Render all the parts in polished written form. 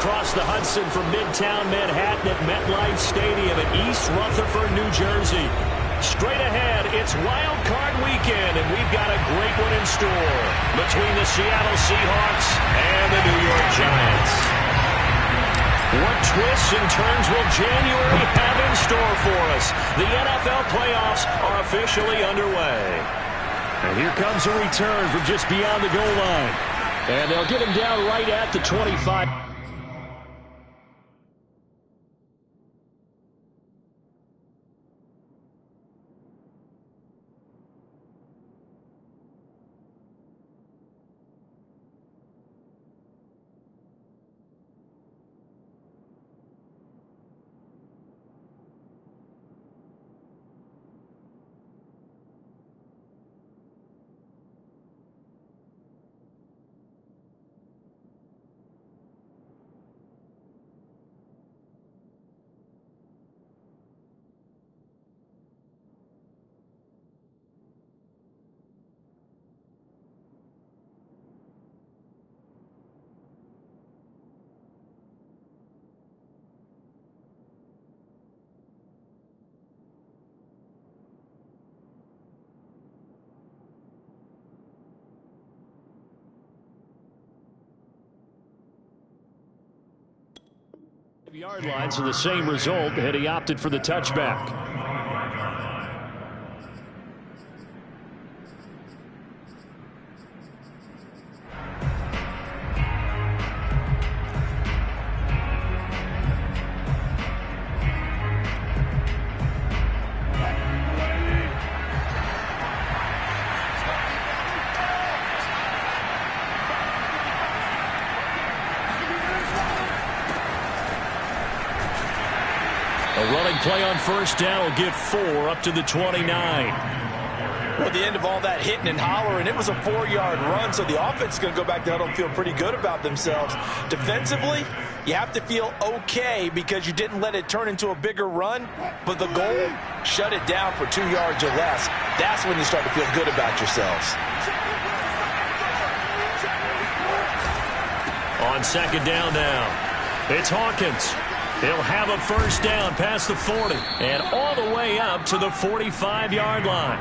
across the Hudson from Midtown Manhattan at MetLife Stadium in East Rutherford, New Jersey. Straight ahead, it's Wild Card Weekend, and we've got a great one in store between the Seattle Seahawks and the New York Giants. What twists and turns will January have in store for us? The NFL playoffs are officially underway. And here comes a return from just beyond the goal line. And they'll get him down right at the 25. Yard line, so the same result had he opted for the touchback. Play on first down will get 4 up to the 29. Well, the end of all that hitting and hollering, it was a 4-yard run, so the offense is going to go back down and feel pretty good about themselves. Defensively, you have to feel okay because you didn't let it turn into a bigger run, but the goal, shut it down for 2 yards or less. That's when you start to feel good about yourselves. On second down now, it's Hawkins. He'll have a first down past the 40 and all the way up to the 45-yard line.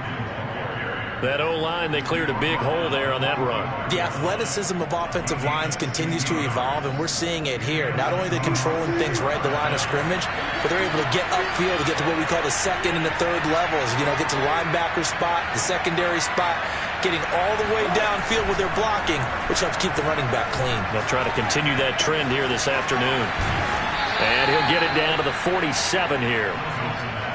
That O-line, they cleared a big hole there on that run. The athleticism of offensive lines continues to evolve, and we're seeing it here. Not only are they controlling things right at the line of scrimmage, but they're able to get upfield to get to what we call the second and the third levels. You know, get to the linebacker spot, the secondary spot, getting all the way downfield with their blocking, which helps keep the running back clean. They'll try to continue that trend here this afternoon. And he'll get it down to the 47 here.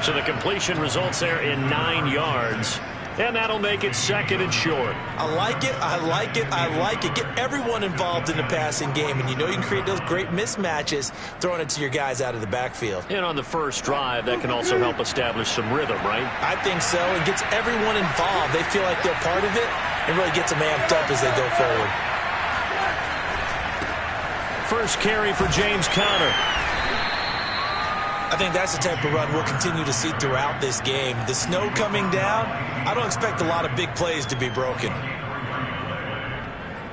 So the completion results there in 9 yards. And that'll make it second and short. I like it, I like it, I like it. Get everyone involved in the passing game. And you know you can create those great mismatches throwing it to your guys out of the backfield. And on the first drive, that can also help establish some rhythm, right? I think so. It gets everyone involved. They feel like they're part of it. And really gets them amped up as they go forward. First carry for James Conner. I think that's the type of run we'll continue to see throughout this game. The snow coming down, I don't expect a lot of big plays to be broken.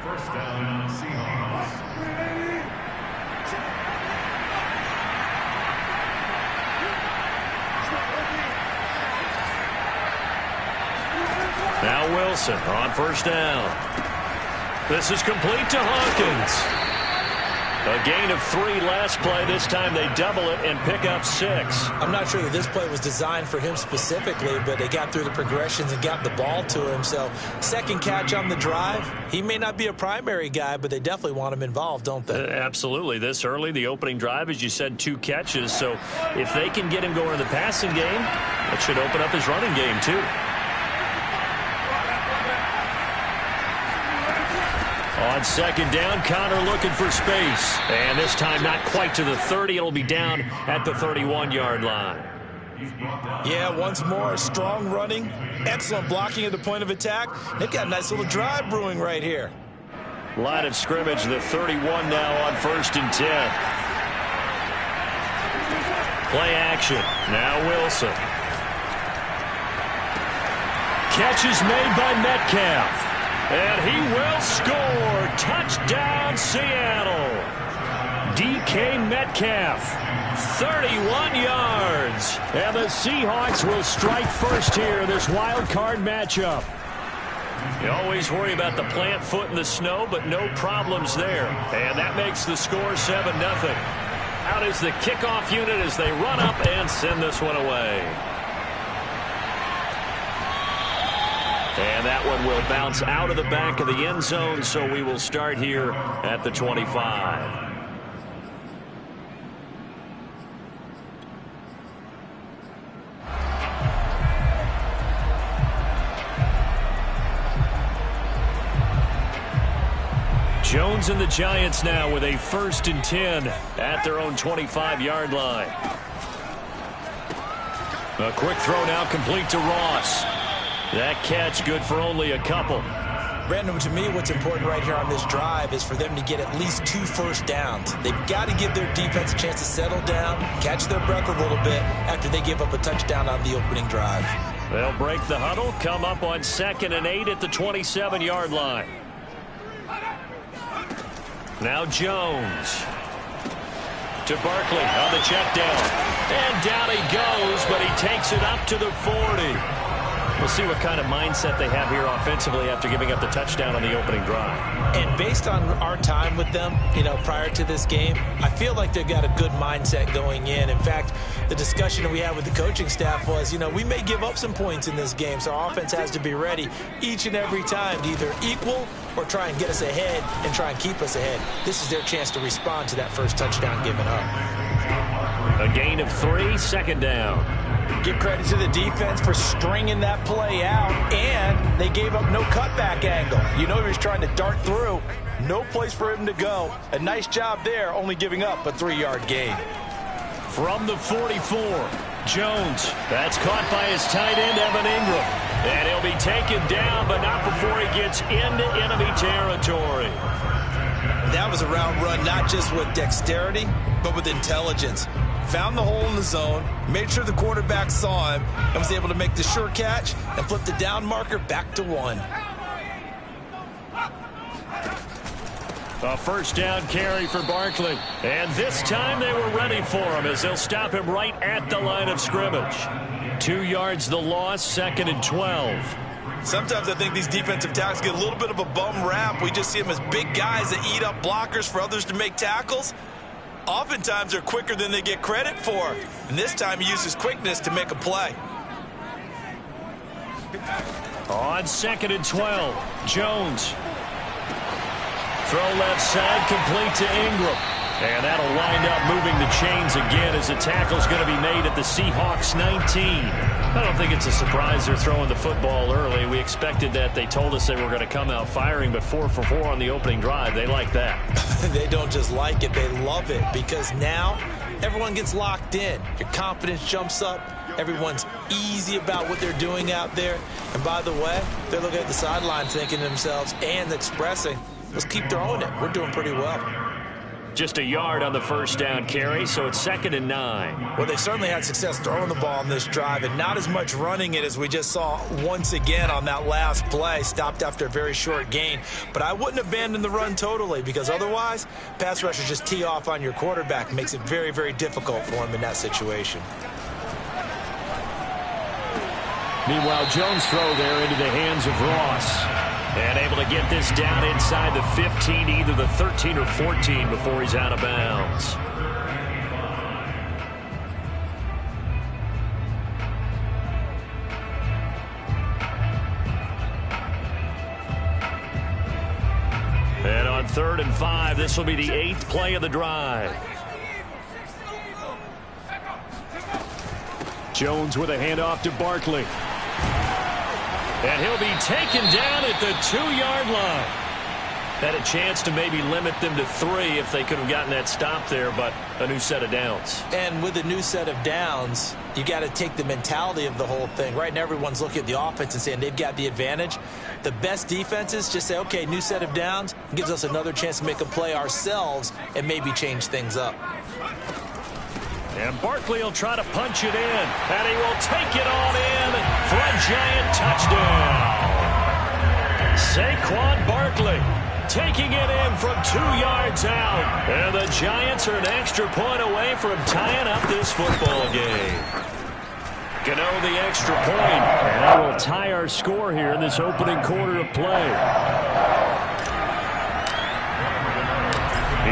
First down, Seahawks. Now Wilson on first down. This is complete to Hawkins. A gain of 3 last play. This time they double it and pick up 6. I'm not sure that this play was designed for him specifically, but they got through the progressions and got the ball to him. So second catch on the drive. He may not be a primary guy, but they definitely want him involved, don't they? Absolutely. This early, the opening drive, as you said, 2 catches. So if they can get him going in the passing game, that should open up his running game too. On second down, Conner looking for space. And this time not quite to the 30. It'll be down at the 31-yard line. Yeah, once more, strong running, excellent blocking at the point of attack. They've got a nice little drive brewing right here. Line of scrimmage, the 31 now on first and 10. Play action. Now Wilson. Catch is made by Metcalf. And he will score. Touchdown, Seattle. DK Metcalf, 31 yards. And the Seahawks will strike first here, this wild card matchup. You always worry about the plant foot in the snow, but no problems there. And that makes the score 7-0. Out is the kickoff unit as they run up and send this one away. And that one will bounce out of the back of the end zone, so we will start here at the 25. Jones and the Giants now with a 1st and 10 at their own 25-yard line. A quick throw now complete to Ross. That catch good for only a couple. Brandon, to me, what's important right here on this drive is for them to get at least 2 first downs. They've got to give their defense a chance to settle down, catch their breath a little bit after they give up a touchdown on the opening drive. They'll break the huddle, come up on 2nd and 8 at the 27-yard line. Now Jones to Barkley on the check down. And down he goes, but he takes it up to the 40. We'll see what kind of mindset they have here offensively after giving up the touchdown on the opening drive. And based on our time with them, prior to this game, I feel like they've got a good mindset going in. In fact, the discussion we had with the coaching staff was, we may give up some points in this game, so our offense has to be ready each and every time to either equal or try and get us ahead and try and keep us ahead. This is their chance to respond to that first touchdown given up. A gain of 3, 2nd down. Give credit to the defense for stringing that play out, and they gave up no cutback angle. He was trying to dart through. No place for him to go. A nice job there, only giving up a 3-yard gain. From the 44, Jones. That's caught by his tight end, Evan Ingram. And he'll be taken down, but not before he gets into enemy territory. That was a route run, not just with dexterity, but with intelligence. Found the hole in the zone, made sure the quarterback saw him, and was able to make the sure catch and flip the down marker back to 1. A 1st down carry for Barkley. And this time they were ready for him as they'll stop him right at the line of scrimmage. 2 yards the loss, 2nd and 12. Sometimes I think these defensive tackles get a little bit of a bum rap. We just see them as big guys that eat up blockers for others to make tackles. Oftentimes they're quicker than they get credit for. And this time he uses quickness to make a play. On 2nd and 12, Jones. Throw left side, complete to Ingram. And that'll wind up moving the chains again as the tackle's going to be made at the Seahawks 19. I don't think it's a surprise they're throwing the football early. We expected that. They told us they were going to come out firing, but 4 for 4 on the opening drive. They like that. They don't just like it, they love it, because now everyone gets locked in. Your confidence jumps up. Everyone's easy about what they're doing out there. And by the way, they're looking at the sideline thinking to themselves and expressing, let's keep throwing it. We're doing pretty well. Just a yard on the 1st down carry, so it's 2nd and 9. Well, they certainly had success throwing the ball on this drive and not as much running it as we just saw once again on that last play. Stopped after a very short gain. But I wouldn't abandon the run totally, because otherwise, pass rushers just tee off on your quarterback. It makes it very, very difficult for him in that situation. Meanwhile, Jones' throw there into the hands of Ross. And able to get this down inside the 15, either the 13 or 14 before he's out of bounds. And on 3rd and 5, this will be the 8th play of the drive. Jones with a handoff to Barkley. And he'll be taken down at the 2-yard line. Had a chance to maybe limit them to 3 if they could have gotten that stop there, but a new set of downs. And with a new set of downs, you got to take the mentality of the whole thing. Right now, everyone's looking at the offense and saying they've got the advantage. The best defenses just say, okay, new set of downs, gives us another chance to make a play ourselves and maybe change things up. And Barkley will try to punch it in, and he will take it on in for a giant touchdown. Saquon Barkley taking it in from 2 yards out. And the Giants are an extra point away from tying up this football game. Gano the extra point. And that will tie our score here in this opening quarter of play.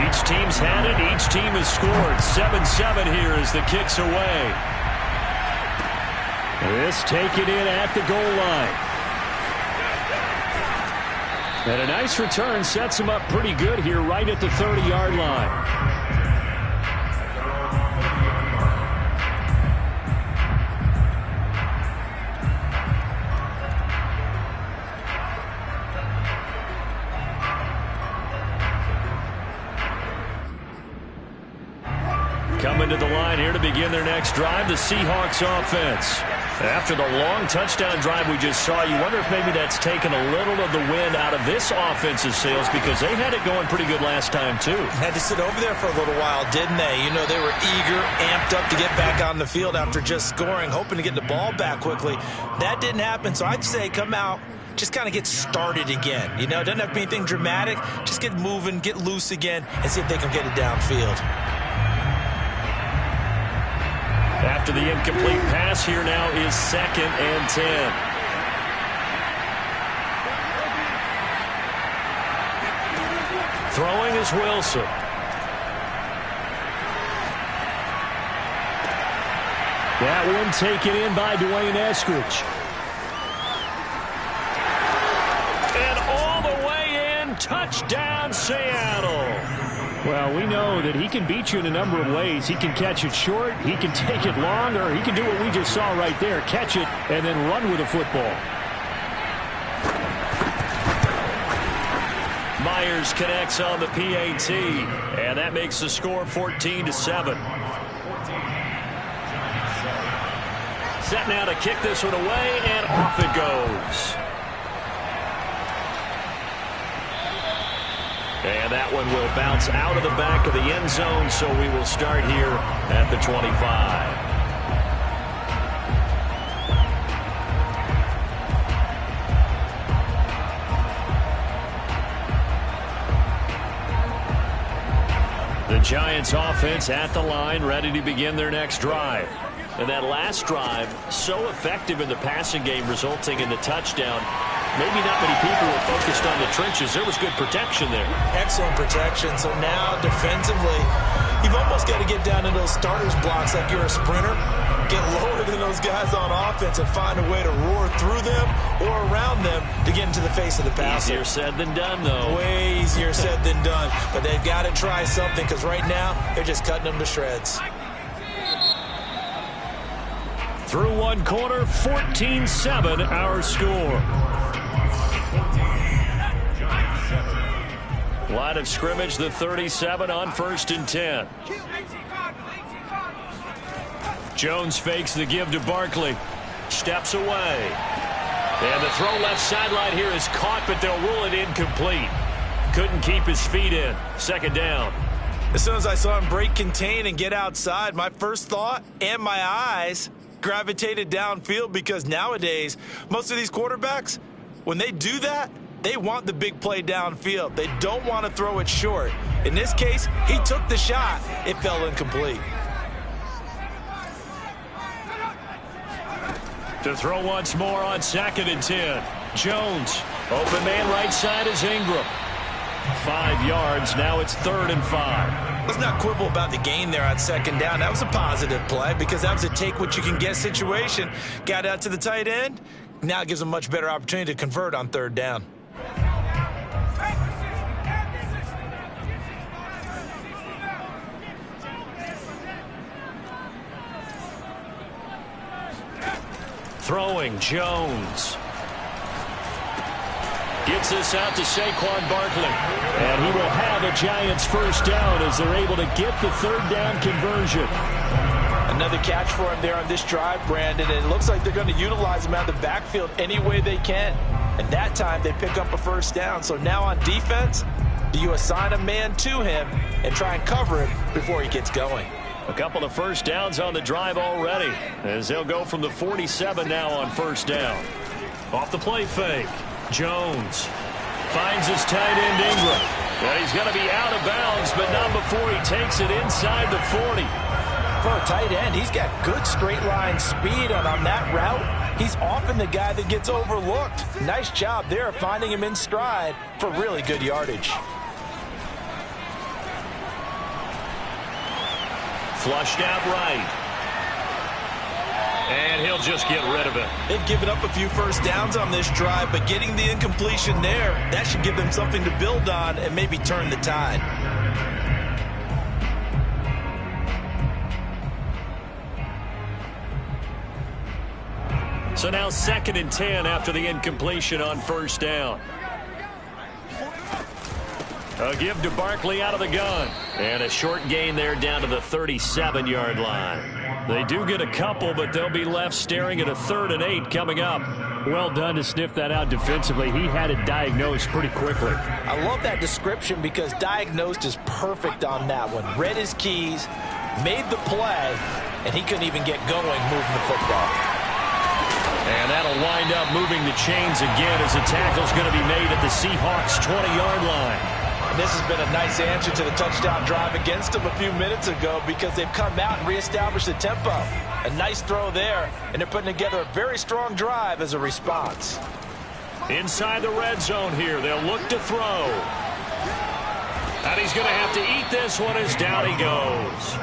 Each team's had it. Each team has scored. 7-7 here as the kick's away. This taken in at the goal line. And a nice return sets him up pretty good here right at the 30-yard line. Coming to the line here to begin their next drive, the Seahawks offense. After the long touchdown drive we just saw, you wonder if maybe that's taken a little of the wind out of this offense's sails because they had it going pretty good last time, too. Had to sit over there for a little while, didn't they? You know, they were eager, amped up to get back on the field after just scoring, hoping to get the ball back quickly. That didn't happen, so I'd say come out, just kind of get started again. You know, it doesn't have to be anything dramatic. Just get moving, get loose again, and see if they can get it downfield. After the incomplete pass, here now is 2nd and 10. Throwing is Wilson. That one taken in by Dwayne Eskridge. And all the way in, touchdown Seattle. Well, we know that he can beat you in a number of ways. He can catch it short, he can take it long, or he can do what we just saw right there, catch it and then run with the football. Myers connects on the PAT, and that makes the score 14-7. Set now to kick this one away, and off it goes. And that one will bounce out of the back of the end zone, so we will start here at the 25. The Giants offense at the line, ready to begin their next drive. And that last drive, so effective in the passing game, resulting in the touchdown. Maybe not many people were focused on the trenches. There was good protection there. Excellent protection. So now defensively, you've almost got to get down to those starters blocks like you're a sprinter. Get lower than those guys on offense and find a way to roar through them or around them to get into the face of the passer. Easier said than done, though. Way easier said than done. But they've got to try something because right now they're just cutting them to shreds. Through one quarter, 14-7 our score. Line of scrimmage, the 37 on 1st and 10. Jones fakes the give to Barkley. Steps away. And the throw left sideline here is caught, but they'll rule it incomplete. Couldn't keep his feet in. 2nd down. As soon as I saw him break contain and get outside, my first thought and my eyes gravitated downfield because nowadays, most of these quarterbacks, when they do that, they want the big play downfield. They don't want to throw it short. In this case, he took the shot. It fell incomplete. To throw once more on 2nd and 10. Jones. Open man right side is Ingram. 5 yards. Now it's 3rd and 5. Let's not quibble about the gain there on 2nd down. That was a positive play because that was a take-what-you-can-get situation. Got out to the tight end. Now it gives them a much better opportunity to convert on 3rd down. Throwing, Jones. Gets this out to Saquon Barkley. And he will have a Giants first down as they're able to get the 3rd down conversion. Another catch for him there on this drive, Brandon. And it looks like they're going to utilize him out of the backfield any way they can. And that time they pick up a first down. So now on defense, do you assign a man to him and try and cover him before he gets going? A couple of first downs on the drive already as they'll go from the 47 now on 1st down. Off the play fake. Jones Finds his tight end, Ingram. And he's going to be out of bounds, but not before he takes it inside the 40. For a tight end, he's got good straight line speed, and on that route, he's often the guy that gets overlooked. Nice job there finding him in stride for really good yardage. Flushed out right. And he'll just get rid of it. They've given up a few first downs on this drive, but getting the incompletion there, that should give them something to build on and maybe turn the tide. So now 2nd and 10 after the incompletion on first down. A give to Barkley out of the gun. And a short gain there down to the 37-yard line. They do get a couple, but they'll be left staring at a 3rd and 8 coming up. Well done to sniff that out defensively. He had it diagnosed pretty quickly. I love that description because diagnosed is perfect on that one. Read his keys, made the play, and he couldn't even get going moving the football. And that'll wind up moving the chains again as the tackle's going to be made at the Seahawks' 20-yard line. And this has been a nice answer to the touchdown drive against them a few minutes ago because they've come out and reestablished the tempo. A nice throw there, and they're putting together a very strong drive as a response. Inside the red zone here, they'll look to throw. And he's going to have to eat this one as down he goes.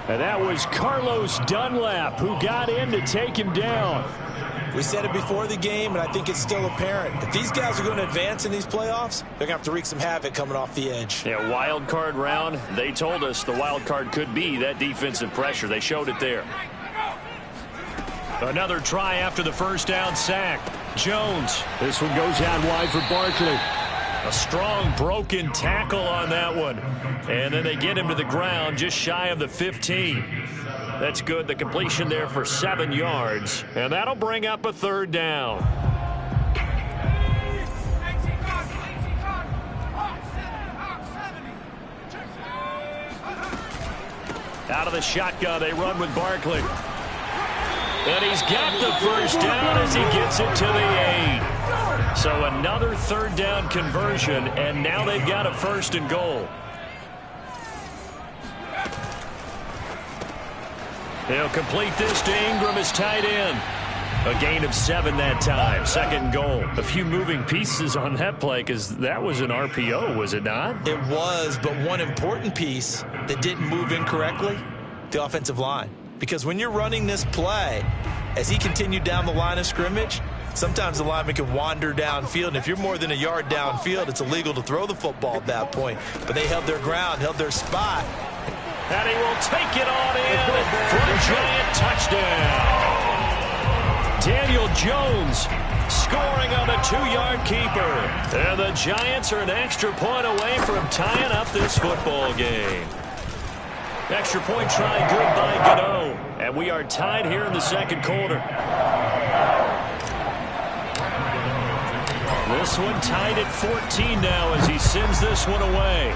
And that was Carlos Dunlap who got in to take him down. We said it before the game, and I think it's still apparent. If these guys are going to advance in these playoffs, they're going to have to wreak some havoc coming off the edge. Yeah, wild card round. They told us the wild card could be that defensive pressure. They showed it there. Another try after the first down sack. Jones. This one goes out wide for Barkley. A strong broken tackle on that one. And then they get him to the ground just shy of the 15. That's good. The completion there for 7 yards. And that'll bring up a 3rd down. Out of the shotgun, they run with Barkley. And he's got the first down as he gets it to the 8. So another 3rd down conversion, and now they've got a 1st and goal. They'll complete this to Ingram as tight end. A gain of 7 that time. 2nd and goal. A few moving pieces on that play because that was an RPO, was it not? It was, but one important piece that didn't move incorrectly, the offensive line. Because when you're running this play, as he continued down the line of scrimmage, sometimes the lineman can wander downfield. And if you're more than a yard downfield, it's illegal to throw the football at that point. But they held their ground, held their spot. And he will take it on in for a giant touchdown. Daniel Jones scoring on a 2-yard keeper. And the Giants are an extra point away from tying up this football game. Extra point try good by Gano. And we are tied here in the 2nd quarter. This one tied at 14 now as he sends this one away.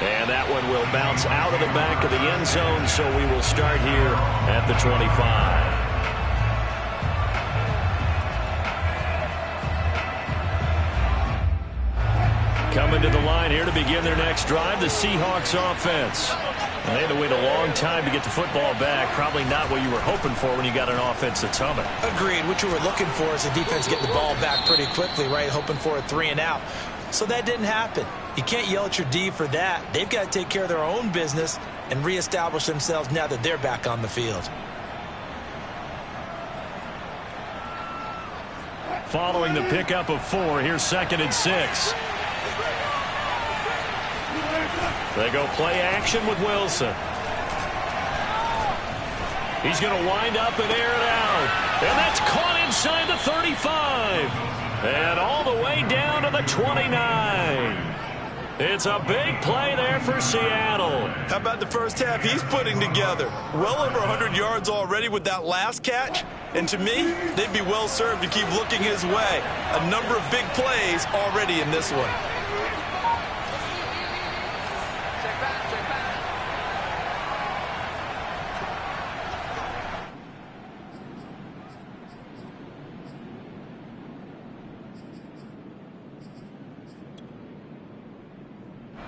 And that one will bounce out of the back of the end zone, so we will start here at the 25. Coming to the line here to begin their next drive, the Seahawks offense. And they had to wait a long time to get the football back. Probably not what you were hoping for when you got an offense that's humming. Agreed. What you were looking for is the defense getting the ball back pretty quickly, right? Hoping for a 3 and out. So that didn't happen. You can't yell at your D for that. They've got to take care of their own business and reestablish themselves now that they're back on the field. Following the pickup of 4, here's 2nd and 6. They go play action with Wilson. He's going to wind up and air it out. And that's caught inside the 35. And all the way down to the 29. It's a big play there for Seattle. How about the first half he's putting together? Well over 100 yards already with that last catch. And to me, they'd be well served to keep looking his way. A number of big plays already in this one.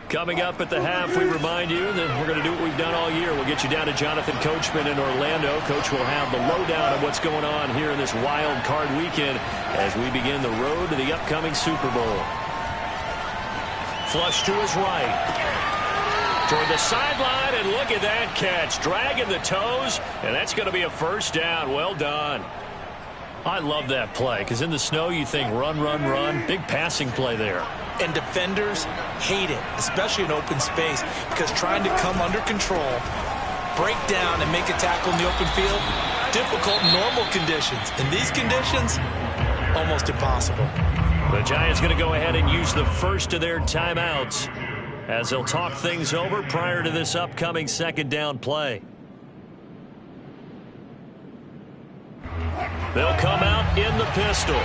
Coming up at the half, we remind you that we're going to do what we've done all year. We'll get you down to Jonathan Coachman in Orlando. Coach will have the lowdown of what's going on here in this wild card weekend as we begin the road to the upcoming Super Bowl. Flush to his right. Toward the sideline, and look at that catch. Dragging the toes, and that's going to be a first down. Well done. I love that play because in the snow you think run, run, run. Big passing play there. And defenders hate it, especially in open space, because trying to come under control, break down, and make a tackle in the open field, difficult in normal conditions. In these conditions, almost impossible. The Giants going to go ahead and use the first of their timeouts as they'll talk things over prior to this upcoming second down play. They'll come out in the pistol.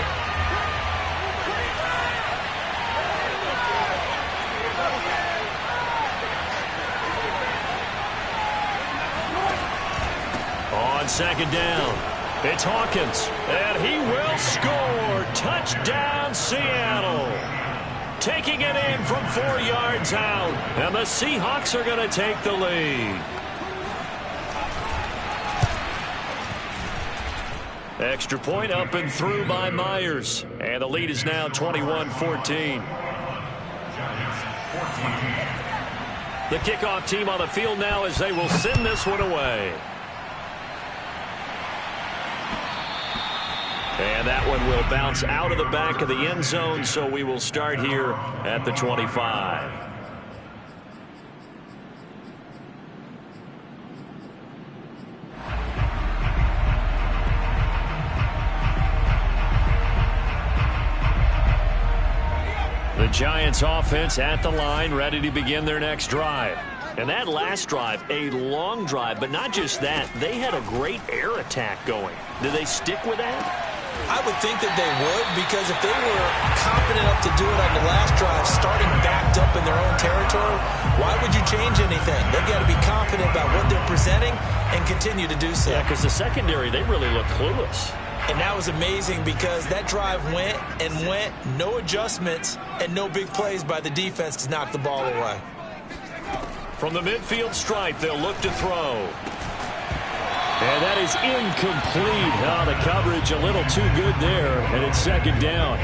On second down, it's Hawkins, and he will score. Touchdown, Seattle. Taking it in from 4 yards out, and the Seahawks are going to take the lead. Extra point up and through by Myers, and the lead is now 21-14. The kickoff team on the field now as they will send this one away. And that one will bounce out of the back of the end zone, so we will start here at the 25. The Giants offense at the line, ready to begin their next drive. And that last drive, a long drive, but not just that. They had a great air attack going. Do they stick with that? I would think that they would, because if they were confident enough to do it on the last drive, starting backed up in their own territory, why would you change anything? They've got to be confident about what they're presenting and continue to do so. Yeah, because the secondary, they really look clueless. And that was amazing because that drive went and went, no adjustments and no big plays by the defense to knock the ball away. From the midfield stripe, they'll look to throw. And that is incomplete. Oh, the coverage a little too good there, and it's second down.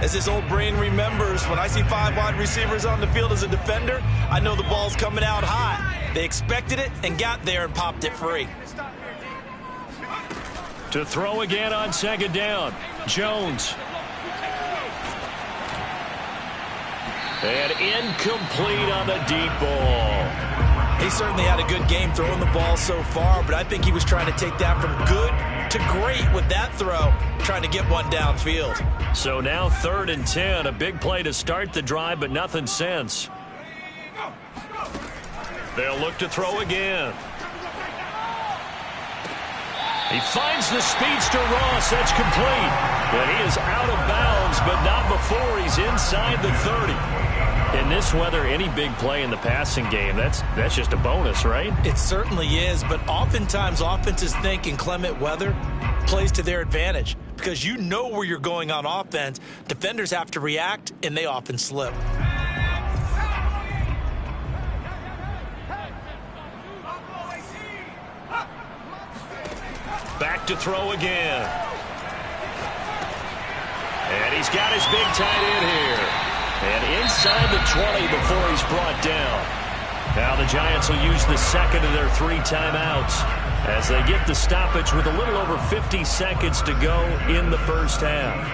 As his old brain remembers, when I see 5 wide receivers on the field as a defender, I know the ball's coming out hot. They expected it and got there and popped it free. To throw again on second down, Jones. And incomplete on the deep ball. He certainly had a good game throwing the ball so far, but I think he was trying to take that from good to great with that throw, trying to get one downfield. So now 3rd and 10, a big play to start the drive, but nothing since. They'll look to throw again. He finds the speedster Ross. That's complete. But he is out of bounds, but not before he's inside the 30. In this weather, any big play in the passing game, that's just a bonus, right? It certainly is, but oftentimes offenses think in clement weather plays to their advantage because you know where you're going on offense. Defenders have to react, and they often slip. Back to throw again. And he's got his big tight end here. And inside the 20 before he's brought down. Now the Giants will use the second of their 3 timeouts as they get the stoppage with a little over 50 seconds to go in the first half.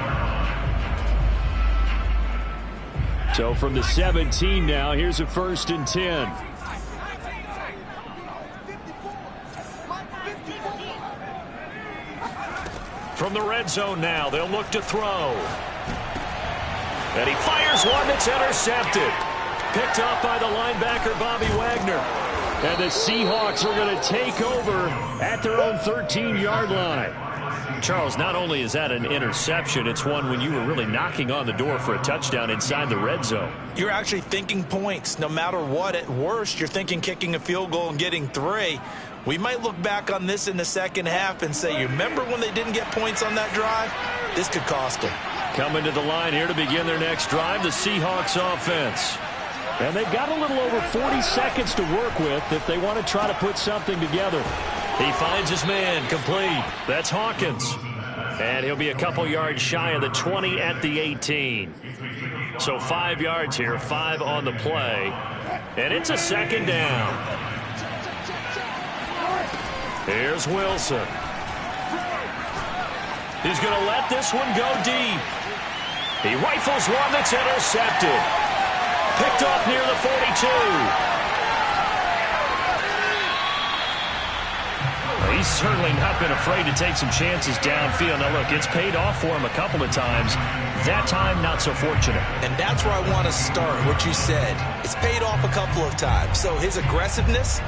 So from the 17 now, here's a 1st and 10. From the red zone now, they'll look to throw. And he fires one that's intercepted. Picked up by the linebacker, Bobby Wagner. And the Seahawks are going to take over at their own 13-yard line. Charles, not only is that an interception, it's one when you were really knocking on the door for a touchdown inside the red zone. You're actually thinking points. No matter what, at worst, you're thinking kicking a field goal and getting 3. We might look back on this in the second half and say, you remember when they didn't get points on that drive? This could cost them. Coming to the line here to begin their next drive, the Seahawks offense. And they've got a little over 40 seconds to work with if they want to try to put something together. He finds his man complete. That's Hawkins. And he'll be a couple yards shy of the 20 at the 18. So 5 yards here, 5 on the play. And it's a second down. Here's Wilson. He's going to let this one go deep. He rifles one that's intercepted. Picked off near the 42. He's certainly not been afraid to take some chances downfield. Now, look, it's paid off for him a couple of times. That time, not so fortunate. And that's where I want to start, what you said. It's paid off a couple of times. So his aggressiveness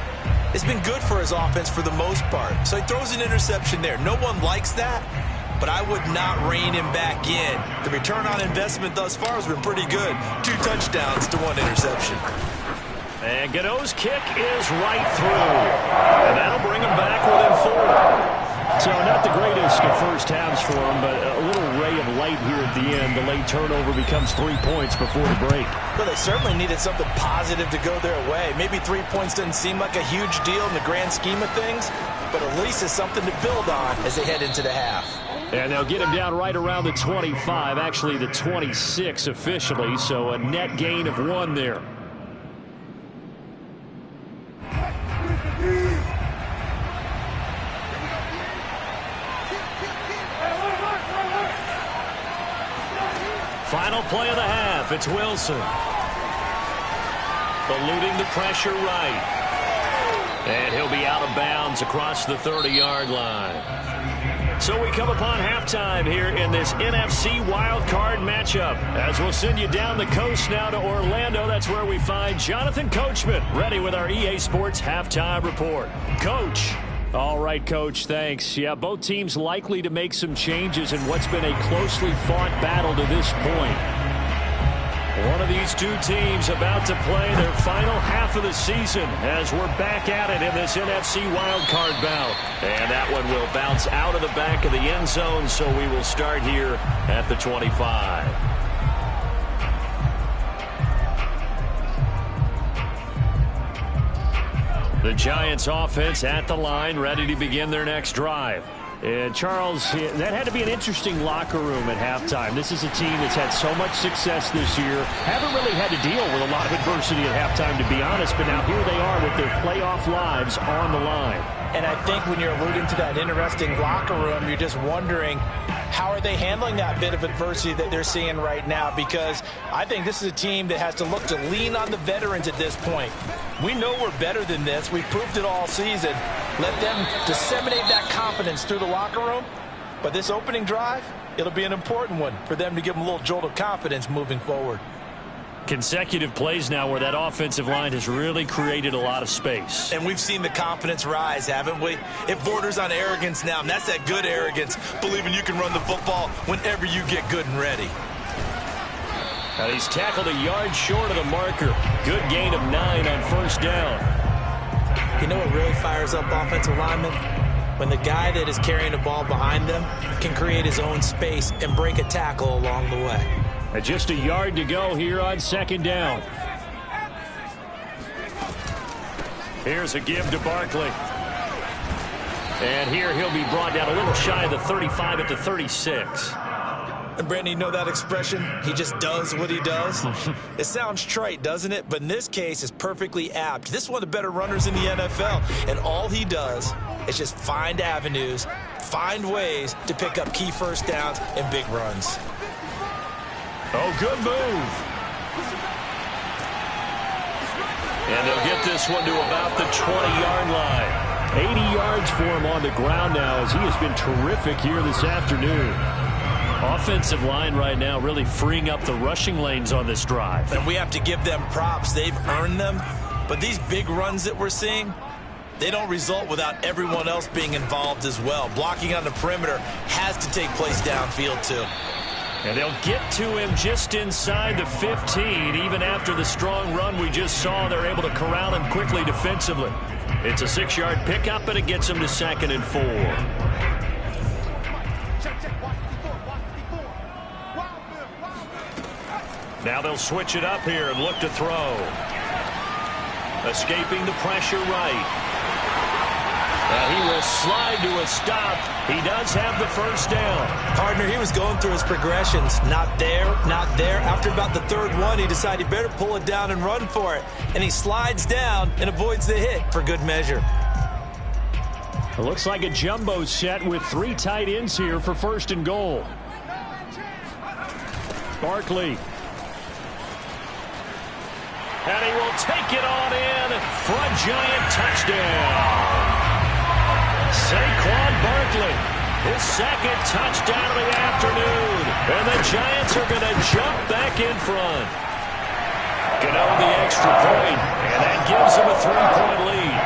has been good for his offense for the most part. So he throws an interception there. No one likes that, but I would not rein him back in. The return on investment thus far has been pretty good. 2 touchdowns to 1 interception. And Gano's kick is right through. And that'll bring him back within 4. So not the greatest of first halves for him, but a little ray of light here at the end. The late turnover becomes 3 points before the break. Well, they certainly needed something positive to go their way. Maybe 3 points doesn't seem like a huge deal in the grand scheme of things, but at least it's something to build on as they head into the half. And they'll get him down right around the 25, actually the 26 officially, so a net gain of 1 there. Final play of the half. It's Wilson. Eluding the pressure right. And he'll be out of bounds across the 30-yard line. So we come upon halftime here in this NFC wildcard matchup. As we'll send you down the coast now to Orlando. That's where we find Jonathan Coachman ready with our EA Sports halftime report. Coach. All right, Coach, thanks. Yeah, both teams likely to make some changes in what's been a closely fought battle to this point. One of these two teams about to play their final half of the season as we're back at it in this NFC wildcard bout. And that one will bounce out of the back of the end zone, so we will start here at the 25. The Giants offense at the line, ready to begin their next drive. And Charles, that had to be an interesting locker room at halftime. This is a team that's had so much success this year. Haven't really had to deal with a lot of adversity at halftime, to be honest. But now here they are with their playoff lives on the line. And I think when you're alluding to that interesting locker room, you're just wondering, how are they handling that bit of adversity that they're seeing right now? Because I think this is a team that has to look to lean on the veterans at this point. We know we're better than this. We've proved it all season. Let them disseminate that confidence through the locker room. But this opening drive, it'll be an important one for them to give them a little jolt of confidence moving forward. Consecutive plays now where that offensive line has really created a lot of space. And we've seen the confidence rise, haven't we? It borders on arrogance now, and that's that good arrogance, believing you can run the football whenever you get good and ready. And he's tackled a yard short of the marker. Good gain of 9 on first down. You know what really fires up offensive linemen? When the guy that is carrying the ball behind them can create his own space and break a tackle along the way. And just a yard to go here on second down. Here's a give to Barkley. And here he'll be brought down a little shy of the 35 at the 36. And Brandon, you know that expression? He just does what he does. It sounds trite, doesn't it? But in this case, it's perfectly apt. This is one of the better runners in the NFL. And all he does is just find avenues, find ways to pick up key first downs and big runs. Oh, good move. And they'll get this one to about the 20-yard line. 80 yards for him on the ground now as he has been terrific here this afternoon. Offensive line right now really freeing up the rushing lanes on this drive. And we have to give them props. They've earned them. But these big runs that we're seeing, they don't result without everyone else being involved as well. Blocking on the perimeter has to take place downfield too. And they'll get to him just inside the 15. Even after the strong run we just saw, they're able to corral him quickly defensively. It's a 6-yard pickup, and it gets him to 2nd and 4. Now they'll switch it up here and look to throw. Escaping the pressure right. He will slide to a stop. He does have the first down. Partner, he was going through his progressions. Not there, not there. After about the third one, he decided he better pull it down and run for it. And he slides down and avoids the hit for good measure. It looks like a jumbo set with 3 tight ends here for first and goal. Barkley. And he will take it on in for a Giant touchdown. Saquon Barkley, his second touchdown of the afternoon. And the Giants are going to jump back in front. Gano the extra point, and that gives them a 3-point lead.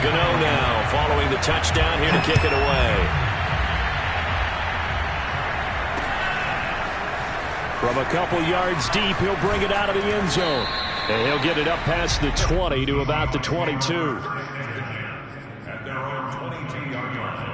Gano now following the touchdown here to kick it away. From a couple yards deep, he'll bring it out of the end zone. And he'll get it up past the 20 to about the 22. At their own 22-yard line.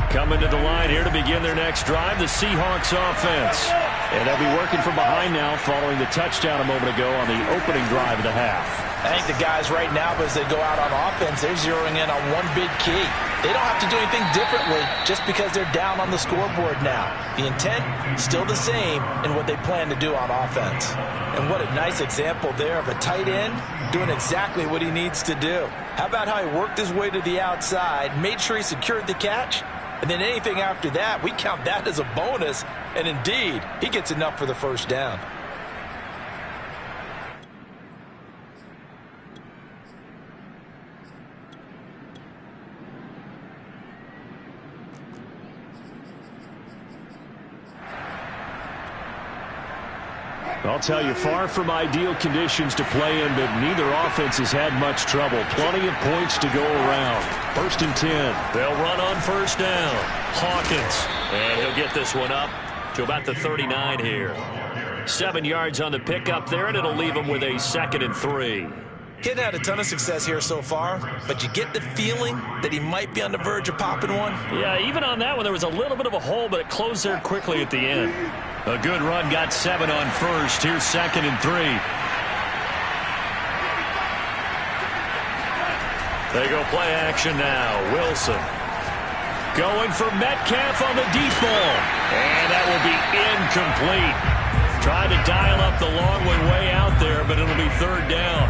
Coming to the line here to begin their next drive, the Seahawks offense. And they'll be working from behind now following the touchdown a moment ago on the opening drive of the half. I think the guys right now, as they go out on offense, they're zeroing in on one big key. They don't have to do anything differently just because they're down on the scoreboard now. The intent, still the same in what they plan to do on offense. And what a nice example there of a tight end doing exactly what he needs to do. How about how he worked his way to the outside, made sure he secured the catch, and then anything after that, we count that as a bonus. And indeed, he gets enough for the first down. I'll tell you, far from ideal conditions to play in, but neither offense has had much trouble. Plenty of points to go around. First and 10. They'll run on first down. Hawkins. And he'll get this one up to about the 39 here. 7 yards on the pickup there, and it'll leave him with a 2nd and 3. He hadn't had a ton of success here so far, but you get the feeling that he might be on the verge of popping one. Yeah, even on that one, there was a little bit of a hole, but it closed there quickly at the end. A good run, got 7 on first. Here's 2nd and 3. They go play action now. Wilson going for Metcalf on the deep ball. And that will be incomplete. Tried to dial up the long one way out there, but it'll be 3rd down.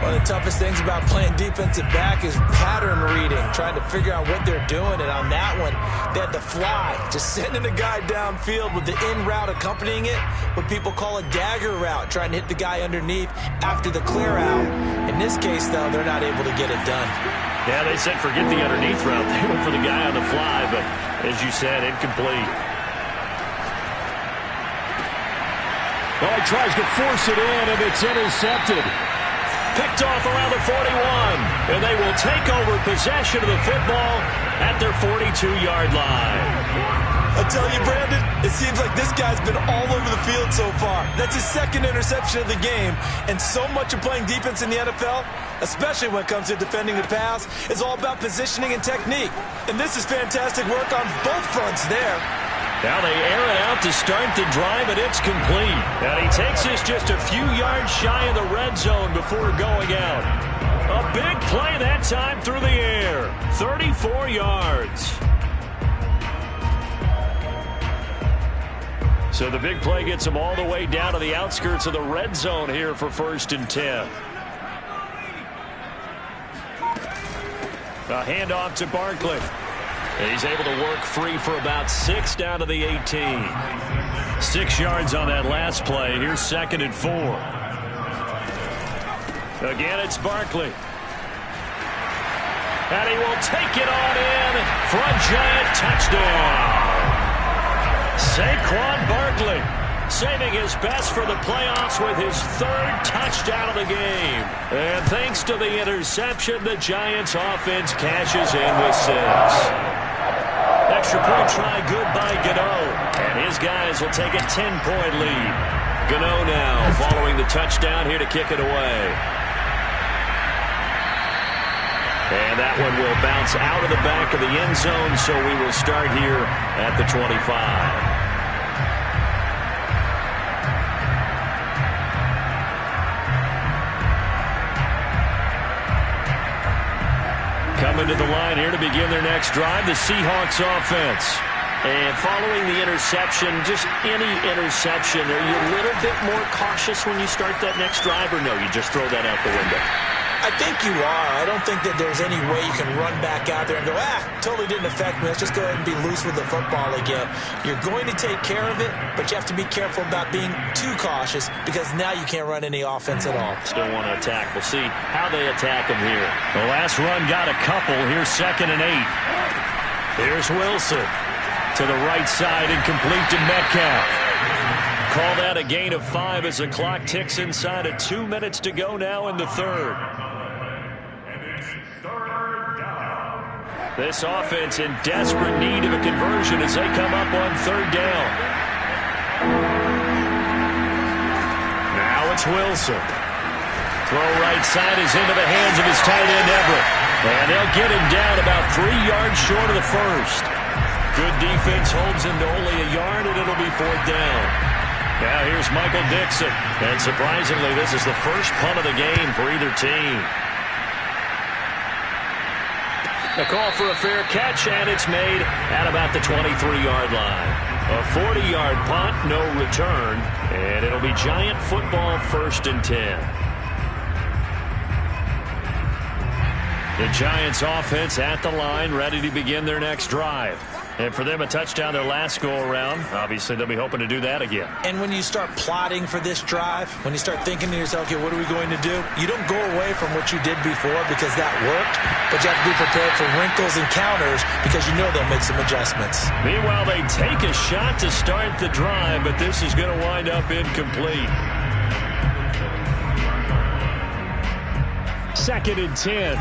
One of the toughest things about playing defensive back is pattern reading, trying to figure out what they're doing. And on that one, they had the fly, just sending a guy downfield with the in route accompanying it, what people call a dagger route, trying to hit the guy underneath after the clear out. In this case, though, they're not able to get it done. Yeah, they said forget the underneath route. They went for the guy on the fly, but as you said, incomplete. Well, he tries to force it in, and it's intercepted. Picked off around the 41, and they will take over possession of the football at their 42-yard line. I tell you, Brandon, it seems like this guy's been all over the field so far. That's his 2nd interception of the game, and so much of playing defense in the NFL, especially when it comes to defending the pass, is all about positioning and technique. And this is fantastic work on both fronts there. Now they air it out to start the drive, and it's complete. And he takes this just a few yards shy of the red zone before going out. A big play that time through the air. 34 yards. So the big play gets him all the way down to the outskirts of the red zone here for 1st and 10. A handoff to Barkley. He's able to work free for about 6 down to the 18. 6 yards on that last play. Here's 2nd and 4. Again, it's Barkley. And he will take it on in for a Giant touchdown. Saquon Barkley saving his best for the playoffs with his 3rd touchdown of the game. And thanks to the interception, the Giants offense cashes in with 6. Extra point try good by Gano. And His guys will take a 10-point lead. Gano now following the touchdown here to kick it away. And that one will bounce out of the back of the end zone, so we will start here at the 25. Coming to the line here to begin their next drive, the Seahawks offense. And following the interception, just any interception, are you a little bit more cautious when you start that next drive, or no, you just throw that out the window? I think you are. I don't think that there's any way you can run back out there and go, totally didn't affect me. Let's just go ahead and be loose with the football again. You're going to take care of it, but you have to be careful about being too cautious because now you can't run any offense at all. Still want to attack. We'll see how they attack him here. The last run got a couple. Here's 2nd and 8. Here's Wilson to the right side and complete to Metcalf. Call that a gain of 5 as the clock ticks inside of 2 minutes to go now in the third. This offense in desperate need of a conversion as they come up on 3rd down. Now it's Wilson. Throw right side is into the hands of his tight end Everett. And they'll get him down about 3 yards short of the first. Good defense holds him to only a yard, and it'll be 4th down. Now here's Michael Dixon. And surprisingly, this is the first punt of the game for either team. The call for a fair catch, and it's made at about the 23-yard line. A 40-yard punt, no return, and it'll be Giant football 1st and 10. The Giants offense at the line, ready to begin their next drive. And for them, a touchdown their last go-around. Obviously, they'll be hoping to do that again. And when you start plotting for this drive, when you start thinking to yourself, okay, what are we going to do? You don't go away from what you did before because that worked, but you have to be prepared for wrinkles and counters because you know they'll make some adjustments. Meanwhile, they take a shot to start the drive, but this is going to wind up incomplete. 2nd and 10.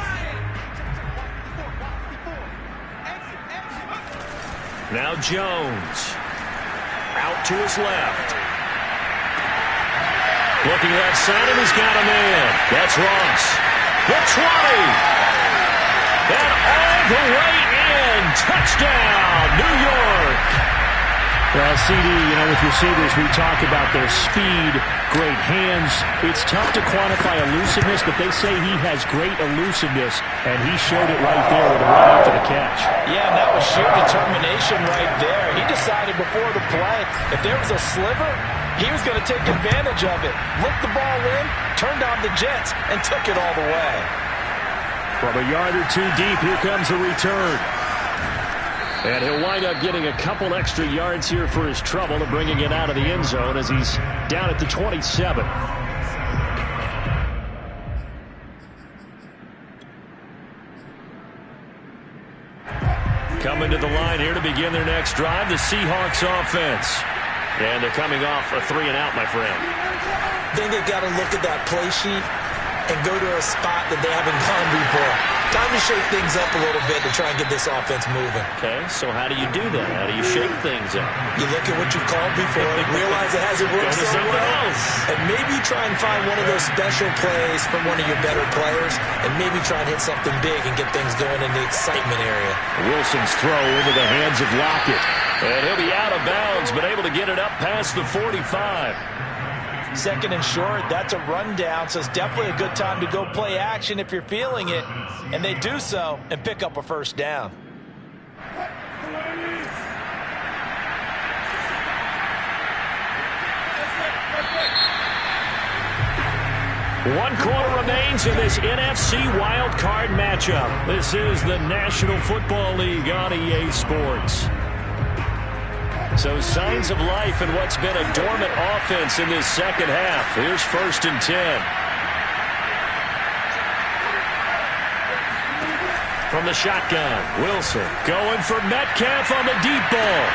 Now Jones. Out to his left. Looking left side, and he's got a man. That's Ross. The 20. And all the way in. Touchdown, New York. Well, CD, with receivers, we talk about their speed, great hands. It's tough to quantify elusiveness, but they say he has great elusiveness, and he showed it right there with a run after the catch. Yeah, and that was sheer determination right there. He decided before the play, if there was a sliver, he was going to take advantage of it. Looked the ball in, turned on the Jets, and took it all the way. From a yard or two deep, here comes the return. And he'll wind up getting a couple extra yards here for his trouble of bringing it out of the end zone as he's down at the 27. Coming to the line here to begin their next drive, the Seahawks offense. And they're coming off a 3-and-out, my friend. I think they've got to look at that play sheet and go to a spot that they haven't gone before. Time to shake things up a little bit to try and get this offense moving. Okay, so how do you do that? How do you shake things up? You look at what you've called before, realize it hasn't worked so well, and maybe try and find one of those special plays from one of your better players, and maybe try and hit something big and get things going in the excitement area. Wilson's throw into the hands of Lockett. And he'll be out of bounds, but able to get it up past the 45. 2nd and short, that's a rundown, so it's definitely a good time to go play action if you're feeling it. And they do so and pick up a 1st down. One quarter remains in this NFC wildcard matchup. This is the National Football League on EA Sports. So signs of life in what's been a dormant offense in this second half. Here's 1st and 10. From the shotgun, Wilson going for Metcalf on the deep ball.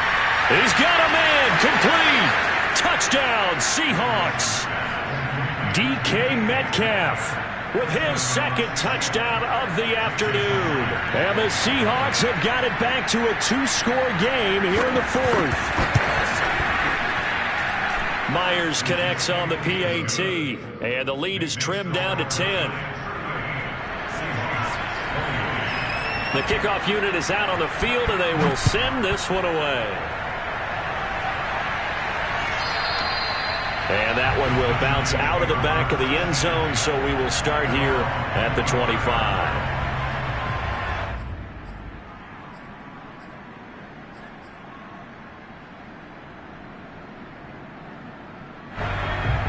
He's got a man, complete. Touchdown, Seahawks. DK Metcalf with his 2nd touchdown of the afternoon. And the Seahawks have got it back to a 2-score game here in the 4th. Myers connects on the PAT, and the lead is trimmed down to 10. The kickoff unit is out on the field, and they will send this one away. And that one will bounce out of the back of the end zone, so we will start here at the 25.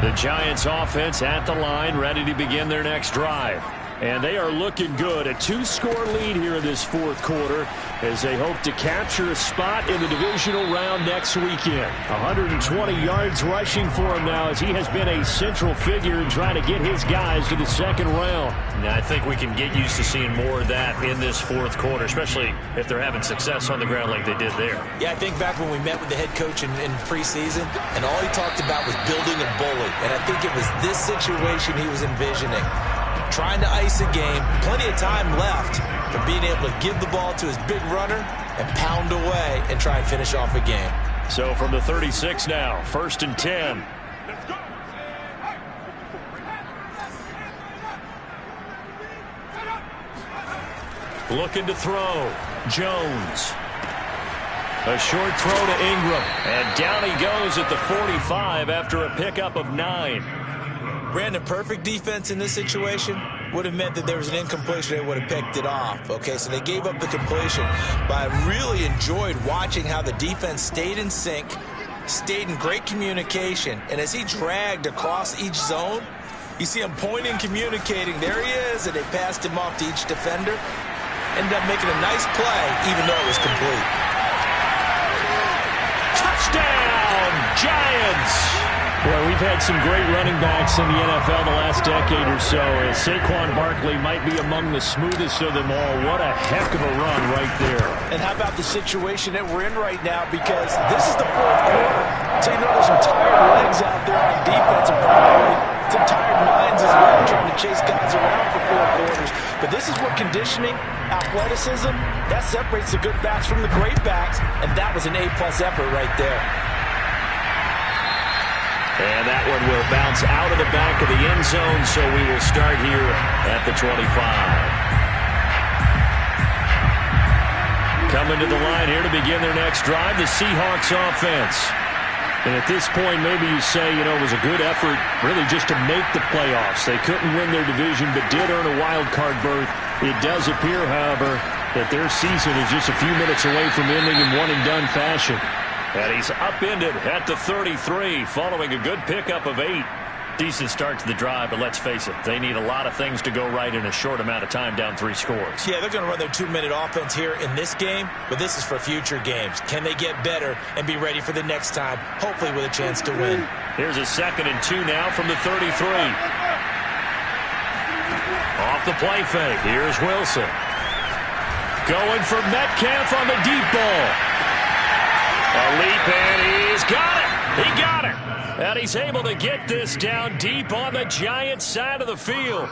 The Giants offense at the line, ready to begin their next drive. And they are looking good. A 2-score lead here in this fourth quarter as they hope to capture a spot in the divisional round next weekend. 120 yards rushing for him now as he has been a central figure in trying to get his guys to the second round. Now, I think we can get used to seeing more of that in this fourth quarter, especially if they're having success on the ground like they did there. Yeah, I think back when we met with the head coach in preseason, and all he talked about was building a bully. And I think it was this situation he was envisioning. Trying to ice a game, plenty of time left for being able to give the ball to his big runner and pound away and try and finish off a game. So from the 36 now, 1st and 10. Looking to throw. Jones. A short throw to Ingram. And down he goes at the 45 after a pickup of 9. Brandon, perfect defense in this situation would have meant that there was an incompletion. They would have picked it off. Okay, so they gave up the completion. But I really enjoyed watching how the defense stayed in sync, stayed in great communication. And as he dragged across each zone, you see him pointing, communicating. There he is, and they passed him off to each defender. Ended up making a nice play, even though it was complete. Touchdown, Giants! Well, we've had some great running backs in the NFL the last decade or so. Saquon Barkley might be among the smoothest of them all. What a heck of a run right there. And how about the situation that we're in right now? Because this is the fourth quarter. So you know there's some tired legs out there on defense and probably some tired minds as well trying to chase guys around for 4 quarters. But this is what conditioning, athleticism, that separates the good backs from the great backs. And that was an A-plus effort right there. And that one will bounce out of the back of the end zone, so we will start here at the 25. Coming to the line here to begin their next drive, the Seahawks offense. And at this point, maybe you say, you know, it was a good effort really just to make the playoffs. They couldn't win their division, but did earn a wild card berth. It does appear, however, that their season is just a few minutes away from ending in one-and-done fashion. And he's upended at the 33 following a good pickup of 8. Decent start to the drive, but let's face it, they need a lot of things to go right in a short amount of time down 3 scores. Yeah, they're going to run their 2-minute offense here in this game, but this is for future games. Can they get better and be ready for the next time, hopefully with a chance to win? Here's a 2nd and 2 now from the 33. Off the play fake. Here's Wilson. Going for Metcalf on the deep ball. A leap, and he's got it. He got it. And he's able to get this down deep on the Giants side of the field.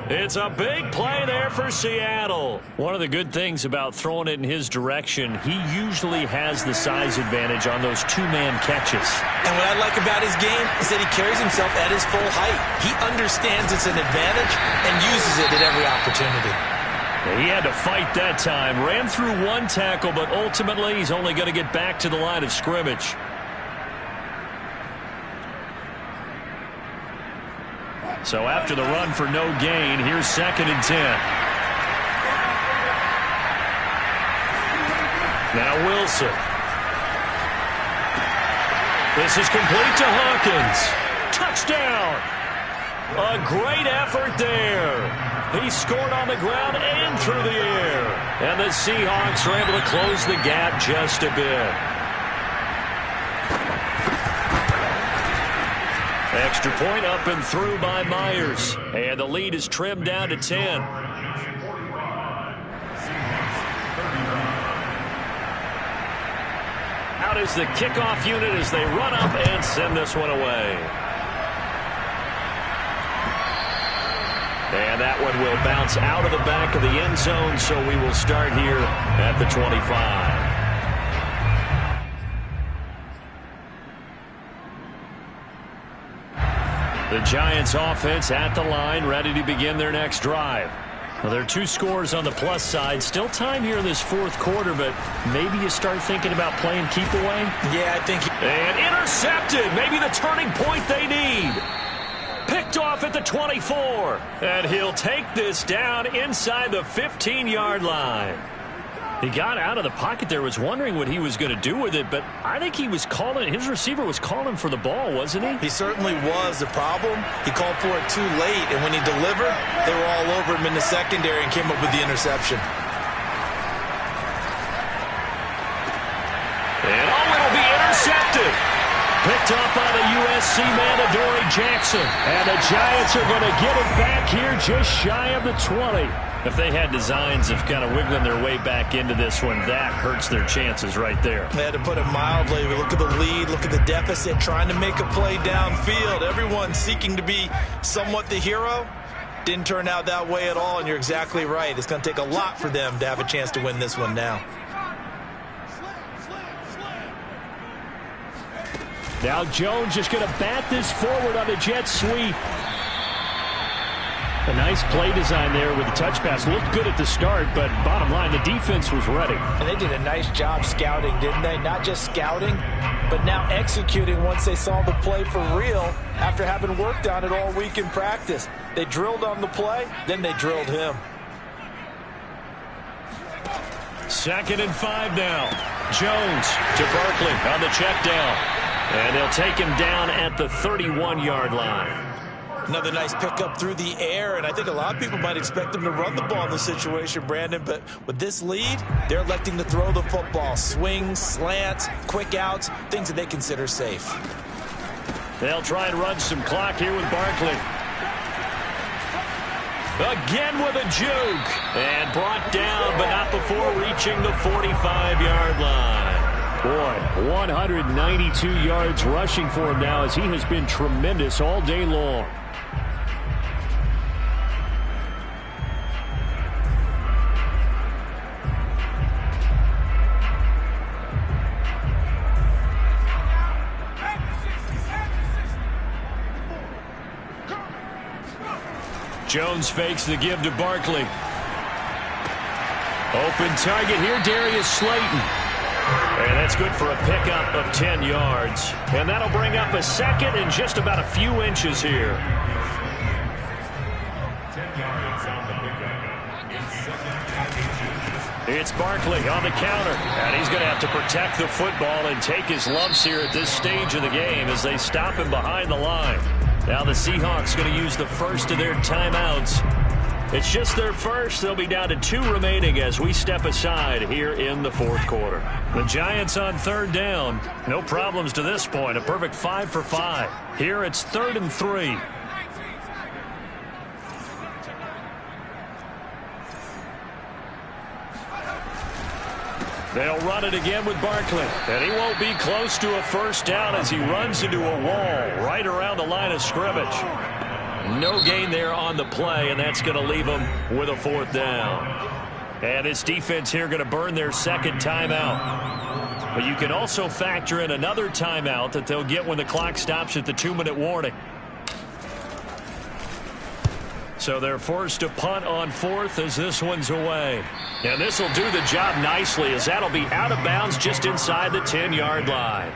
It's a big play there for Seattle. One of the good things about throwing it in his direction, he usually has the size advantage on those 2-man catches. And what I like about his game is that he carries himself at his full height. He understands it's an advantage and uses it at every opportunity. He had to fight that time. Ran through 1 tackle, but ultimately he's only going to get back to the line of scrimmage. So after the run for no gain, here's 2nd and 10. Now Wilson. This is complete to Hawkins. Touchdown! A great effort there. He scored on the ground and through the air. And the Seahawks are able to close the gap just a bit. Extra point up and through by Myers. And the lead is trimmed down to 10. Out is the kickoff unit as they run up and send this one away. And that one will bounce out of the back of the end zone, so we will start here at the 25. The Giants offense at the line, ready to begin their next drive. Well, there are 2 scores on the plus side. Still time here in this fourth quarter, but maybe you start thinking about playing keep away? Yeah, I think. And intercepted. Maybe the turning point they need. Picked off at the 24. And he'll take this down inside the 15-yard line. He got out of the pocket there, was wondering what he was going to do with it, but I think he was calling, his receiver was calling for the ball, wasn't he? He certainly was. The problem, he called for it too late, and when he delivered, they were all over him in the secondary and came up with the interception. And it'll be intercepted. Picked up by the USC man, Adoree Jackson. And the Giants are going to get it back here just shy of the 20. If they had designs of kind of wiggling their way back into this one, that hurts their chances right there. They had to put it mildly. We look at the lead, look at the deficit, trying to make a play downfield. Everyone seeking to be somewhat the hero. Didn't turn out that way at all, and you're exactly right. It's going to take a lot for them to have a chance to win this one now. Now Jones just going to bat this forward on the jet sweep. A nice play design there with the touch pass. Looked good at the start, but bottom line, the defense was ready. And they did a nice job scouting, didn't they? Not just scouting, but now executing once they saw the play for real after having worked on it all week in practice. They drilled on the play, then they drilled him. 2nd and 5 now. Jones to Barkley on the check down. And they'll take him down at the 31-yard line. Another nice pickup through the air, and I think a lot of people might expect them to run the ball in this situation, Brandon, but with this lead, they're electing to throw the football. Swings, slants, quick outs, things that they consider safe. They'll try and run some clock here with Barkley. Again with a juke. And brought down, but not before reaching the 45-yard line. Boy, 192 yards rushing for him now as he has been tremendous all day long. Jones fakes the give to Barkley. Open target here, Darius Slayton. And that's good for a pickup of 10 yards. And that'll bring up a second and just about a few inches here. 10 yards on the pickup. It's Barkley on the counter. And he's going to have to protect the football and take his lumps here at this stage of the game as they stop him behind the line. Now the Seahawks going to use the first of their timeouts. It's just their first. They'll be down to 2 remaining as we step aside here in the fourth quarter. The Giants on 3rd down. No problems to this point. A perfect 5 for 5. Here it's 3rd and 3. They'll run it again with Barkley. And he won't be close to a first down as he runs into a wall right around the line of scrimmage. No gain there on the play, and that's going to leave them with a 4th down. And this defense here going to burn their 2nd timeout. But you can also factor in another timeout that they'll get when the clock stops at the 2-minute warning. So they're forced to punt on 4th as this one's away. And this will do the job nicely as that'll be out of bounds just inside the 10-yard line.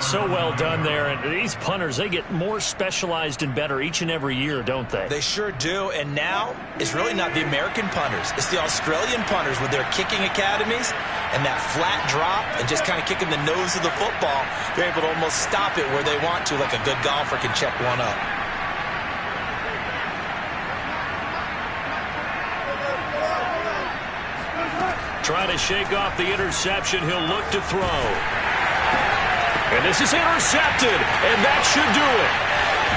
So well done there. And these punters, they get more specialized and better each and every year, don't they? They sure do. And now it's really not the American punters. It's the Australian punters with their kicking academies and that flat drop and just kind of kicking the nose of the football. They're able to almost stop it where they want to, like a good golfer can check one up. Trying to shake off the interception. He'll look to throw. And this is intercepted, and that should do it.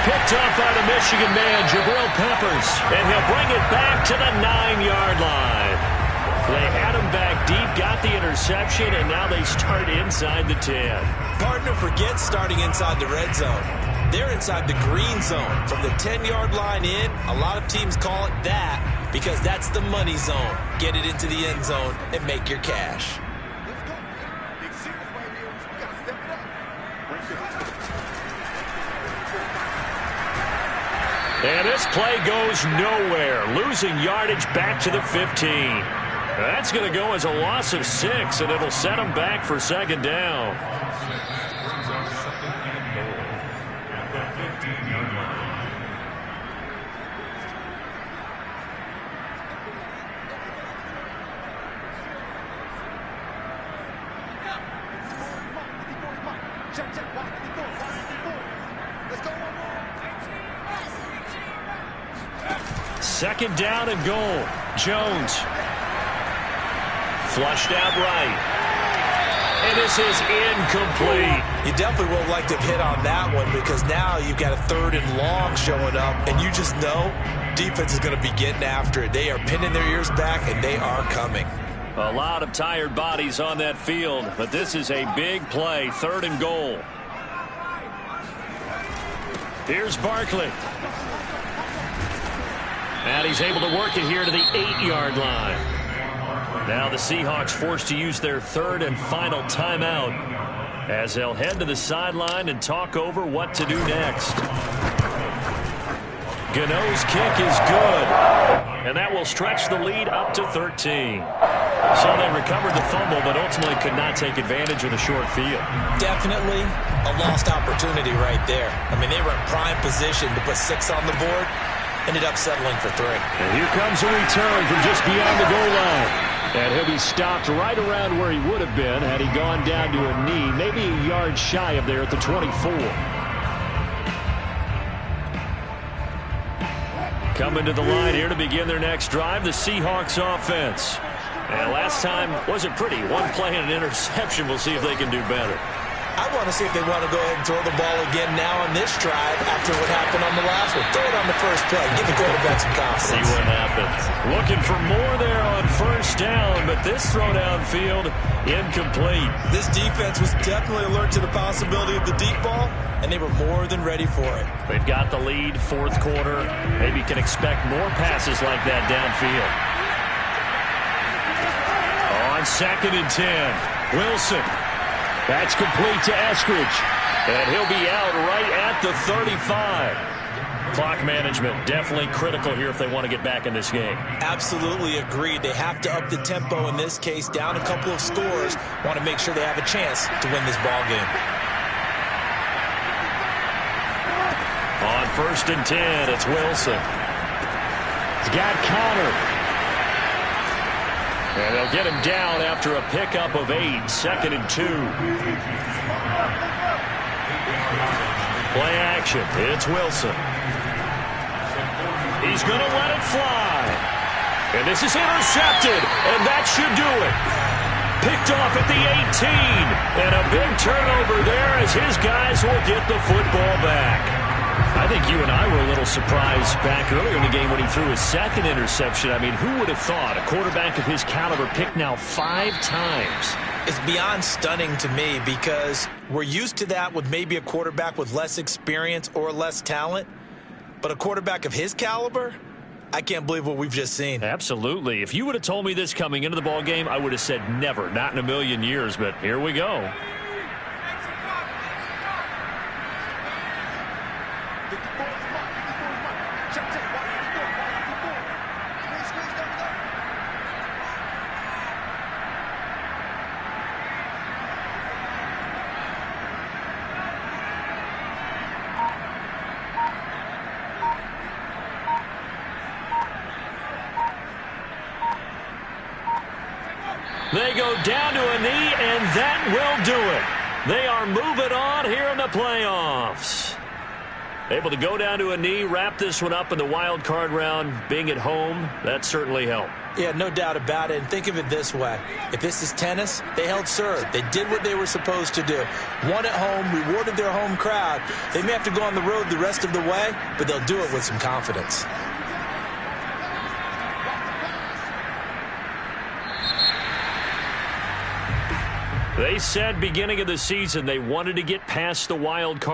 Picked up by the Michigan man, Jabril Peppers, and he'll bring it back to the 9-yard line. They had him back deep, got the interception, and now they start inside the 10. Partner, forget starting inside the red zone. They're inside the green zone. From the 10-yard line in, a lot of teams call it that because that's the money zone. Get it into the end zone and make your cash. And this play goes nowhere, losing yardage back to the 15. That's going to go as a loss of 6, and it'll set them back for second down. Brings up second and goal at the 15-yard line. Second down and goal. Jones. Flushed out right. And this is incomplete. You definitely would like to hit on that one because now you've got a 3rd and long showing up, and you just know defense is going to be getting after it. They are pinning their ears back, and they are coming. A lot of tired bodies on that field, but this is a big play, 3rd and goal. Here's Barkley. And he's able to work it here to the 8-yard line. Now the Seahawks forced to use their 3rd and final timeout as they'll head to the sideline and talk over what to do next. Gano's kick is good, and that will stretch the lead up to 13. So they recovered the fumble, but ultimately could not take advantage of the short field. Definitely a lost opportunity right there. I mean, they were in prime position to put 6 on the board, ended up settling for 3. And here comes a return from just beyond the goal line. And he'll be stopped right around where he would have been had he gone down to a knee, maybe a yard shy of there at the 24. Coming to the line here to begin their next drive, the Seahawks offense. And last time wasn't pretty. One play and an interception. We'll see if they can do better. I want to see if they want to go ahead and throw the ball again now on this drive after what happened on the last one. Throw it on the first play. Give the quarterback some confidence. See what happens. Looking for more there on first down, but this throw downfield incomplete. This defense was definitely alert to the possibility of the deep ball, and they were more than ready for it. They've got the lead, 4th quarter. Maybe can expect more passes like that downfield. On 2nd and 10, Wilson. That's complete to Eskridge. And he'll be out right at the 35. Clock management definitely critical here if they want to get back in this game. Absolutely agreed. They have to up the tempo in this case, down a couple of scores. Want to make sure they have a chance to win this ball game. On 1st and 10, it's Wilson. He's got Connor. And they'll get him down after a pickup of 8, 2nd and 2. Play action. It's Wilson. He's going to let it fly. And this is intercepted. And that should do it. Picked off at the 18. And a big turnover there as his guys will get the football back. I think you and I were a little surprised back earlier in the game when he threw his 2nd interception. I mean, who would have thought a quarterback of his caliber picked now 5 times? It's beyond stunning to me because we're used to that with maybe a quarterback with less experience or less talent. But a quarterback of his caliber, I can't believe what we've just seen. Absolutely. If you would have told me this coming into the ball game, I would have said never, not in a million years. But here we go. They go down to a knee, and that will do it. They are moving on here in the playoffs. Able to go down to a knee, wrap this one up in the wild card round. Being at home, that certainly helped. Yeah, no doubt about it. And think of it this way. If this is tennis, they held serve. They did what they were supposed to do. Won at home, rewarded their home crowd. They may have to go on the road the rest of the way, but they'll do it with some confidence. They said beginning of the season they wanted to get past the wild card.